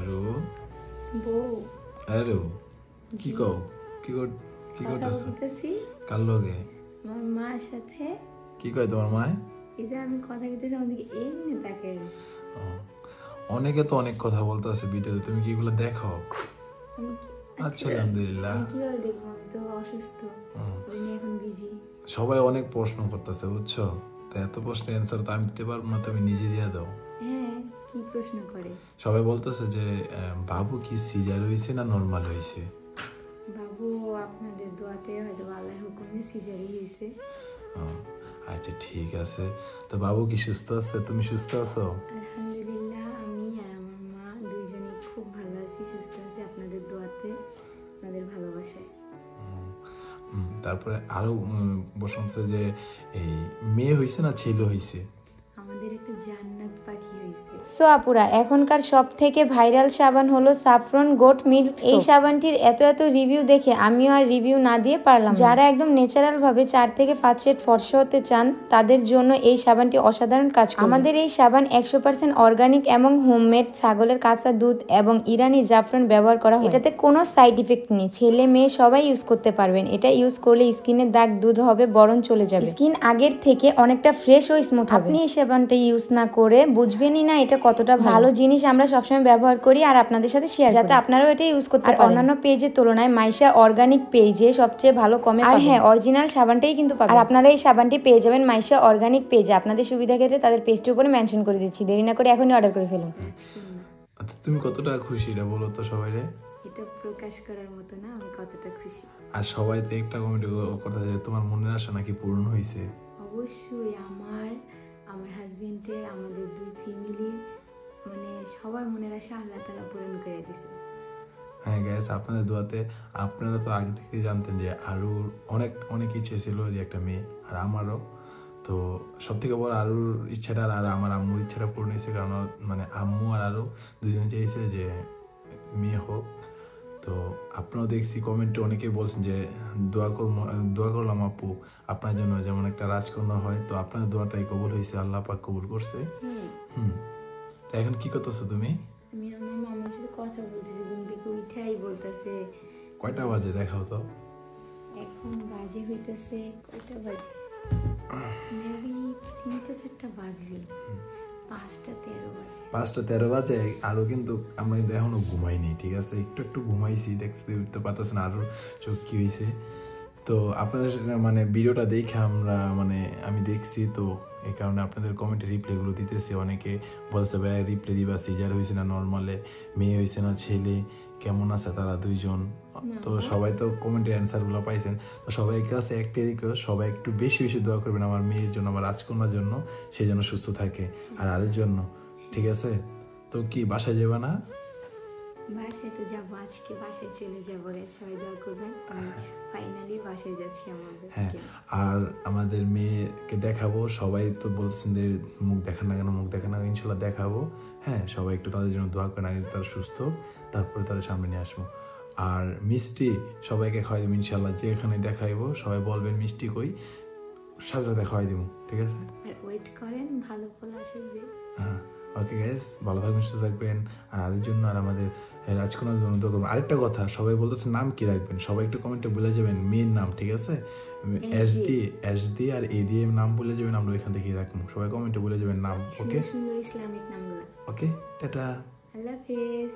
Hello বউ hello কি কও কি কথা করতেছ বলতেছি কার লগে আমার মার সাথে। কি কয় তোমার মায় এই যে আমি কথা বলতেছি আমাদেরকে এমনি তাকাই রইছে। ও, অনেকে তো অনেক কথা বলতেছে ভিডিওতে, তুমি কি এগুলো দেখো? আমি আচ্ছা আলহামদুলিল্লাহ। আমি কিভাবে দেখবো, আমি তো অসুস্থ, ওই নিয়ে এখন বিজি। সবাই অনেক প্রশ্ন করতেছে বুঝছো, তো এত প্রশ্নের অ্যান্সার তো আমি দিতে পারবো না, তুমি নিজে দিয়ে দাও। হ্যাঁ, কি প্রশ্ন করে? সবাই বলতেছে যে বাবু কি সিজার হয়েছে না নর্মাল হয়েছে? বাবু আপনাদের দোয়াতে হয়তো আল্লাহর হুকুমে সিজারি হয়েছে। আচ্ছা ঠিক আছে, তো বাবু কি সুস্থ আছে? তুমি সুস্থ আছো? আলহামদুলিল্লাহ, আমি আর আমার মা দুইজনেই খুব ভালো আছি, সুস্থ আছি আপনাদের দোয়াতে, আপনাদের ভালোবাসায়। তারপরে আরো বসন্ত যে এই মেয়ে হয়েছে না ছেলে হয়েছে? আমাদের একটা জান্নাত পাখি হয়েছে। সো আপুরা, এখনকার সব থেকে ভাইরাল সাবান হলো সাফরন গোট মিল্ক। এই সাবানটির এত রিভিউ দেখে আমিও আর রিভিউ না দিয়ে পারলাম। যারা একদম ন্যাচারাল ভাবে 4 থেকে 5 শেড ফর্সা হতে চান তাদের জন্য এই সাবানটি অসাধারণ কাজ করে। আমাদের এই সাবান 100% অর্গানিক এবং হোমমেড, ছাগলের কাঁচা দুধ এবং ইরানি জাফরান ব্যবহার করা হয়। এটাতে কোনো সাইড ইফেক্ট নেই, ছেলে মেয়ে সবাই ইউজ করতে পারবেন। এটা ইউজ করলে স্কিনের দাগ দূর হবে, বরণ চলে যাবে, স্কিন আগের থেকে অনেকটা ফ্রেশ ও স্মুথ হবে। আপনি এই সাবানটা ইউজ না করে বুঝবেনই না এটা কতটা ভালো জিনিস। আমরা সবসময় ব্যবহার করি আর আপনাদের সাথে শেয়ার করি, যাতে আপনারাও এটা ইউজ করতে পারেন। অন্যান্য পেজের তুলনায় মাইশা অর্গানিক পেজে সবচেয়ে ভালো কমে পাবেন। আর হ্যাঁ, অরিজিনাল সাবানটাই কিন্তু পাবেন। আর আপনারা এই সাবানটি পেয়ে যাবেন মাইশা অর্গানিক পেজে। আপনাদের সুবিধা ক্ষেত্রে তাদের পেজটির উপরে মেনশন করে দিচ্ছি। দেরি না করে এখনই অর্ডার করে ফেলুন। আচ্ছা তুমি কতটা খুশি এটা বলো তো সবাইরে। এটা প্রকাশ করার মতো না আমি কতটা খুশি। আর সবাই তো একটা কমেন্ট কথা যে তোমার মনের আশা নাকি পূরণ হয়েছে। অবশ্যই আমার হাজবেন্ডের, আমাদের দুই ফ্যামিলির, মানে সবার মনের আশা আল্লাহ তাআলা পূরণ করে দিয়েছে। হ্যাঁ গাইস, আপনাদের দোয়াতে আপনারা তো আগে থেকে জানতেন যে আরুর অনেক ইচ্ছে ছিল যে একটা মেয়ে, আর আমারও। তো সব থেকে বড় আরুর ইচ্ছাটা আর আমার আম্মুর ইচ্ছাটা পূর্ণ হয়েছে, কারণ মানে আম্মু আর আরু দুজন চাইছে যে মেয়ে হোক। তো আপনারাও দেখছি কমেন্টে অনেকে বলছেন যে দোয়া করলাম আপু আপনার জন্য যেমন একটা রাজকন্যা হয়। তো আপনাদের দোয়াটাই কবুল হয়েছে, আল্লাহ পাক কবুল করছে। তো এখন কি করতেছো তুমি? আমি আমার মামার সাথে কথা বলতেছি, ঘুম থেকে উঠাই বলতেছে। কয়টা বাজে দেখাও তো? এখন বাজে হইতেছে কয়টা বাজে, মেবি 3-4টা বাজবে, 5টা 13 বাজে। 5টা 13 বাজে। আরো কিন্তু আমরা কিন্তু এখনো ঘুমাইনি, ঠিক আছে? একটু ঘুমাইছি, দেখতে উঠতে পারতেছে না আরো চোখ কি হয়েছে। তো আপনাদের মানে ভিডিওটা দেখে আমি দেখছি, তো এই কারণে আপনাদের কমেন্টে রিপ্লাইগুলো দিতেছি। অনেকে বলছে ভাই রিপ্লাই দিবা, সিজার হয়েছে না নর্মালে, মেয়ে হয়েছে না ছেলে, কেমন আছে তারা দুইজন। তো সবাই তো কমেন্টের অ্যান্সারগুলো পাইছেন। তো সবাই কাছে একটাই রিকোয়েস্ট, সবাই একটু বেশি দোয়া করবেন আমার মেয়ের জন্য, আমার রাজকন্যার জন্য, সে যেন সুস্থ থাকে, আর আরের জন্য, ঠিক আছে? তো কি বাসায় যাবে না? বাসায় তো যাবো, আজকে বাসায় চলে যাবো, সবাই দোয়া করবেন। ফাইনালি বাসায় যাচ্ছি আমাদের। হ্যাঁ, আর আমাদের মেয়েকে দেখাবো। সবাই তো বলছেন যে মুখ দেখান না কেন, ইনশাল্লাহ দেখাবো। হ্যাঁ, সবাই একটু তাদের জন্য দোয়া করেন, আগে তারা সুস্থ, তারপরে তাদের সামনে নিয়ে আসবো। আর মিষ্টি সবাইকে খাওয়াই দেবো ইনশাল্লাহ, যেখানে দেখাইবো সবাই বলবেন মিষ্টি কই, সাথে খাওয়াই দেবো, ঠিক আছে? আর ওয়েট করেন, ভালো ফল আসবে। হ্যাঁ, ওকে গাইস, ভালো থাকবেন, সুস্থ থাকবেন। আর আরের জন্য আর আমাদের রাজকন্যার জন্য দোয়া করবেন। আরেকটা কথা, সবাই বলতেছে নাম কি রাখবেন, সবাই একটু কমেন্টে বলে যাবেন মেয়ের নাম, ঠিক আছে? এস দিয়ে আর এ দিয়ে নাম বলে যাবেন, আমরা এখান থেকে রাখবো। সবাই কমেন্টে বলে যাবেন নাম, ওকে? সুন্দর ইসলামিক নামগুলো। ওকে, টাটা, আল্লাহ হাফেজ।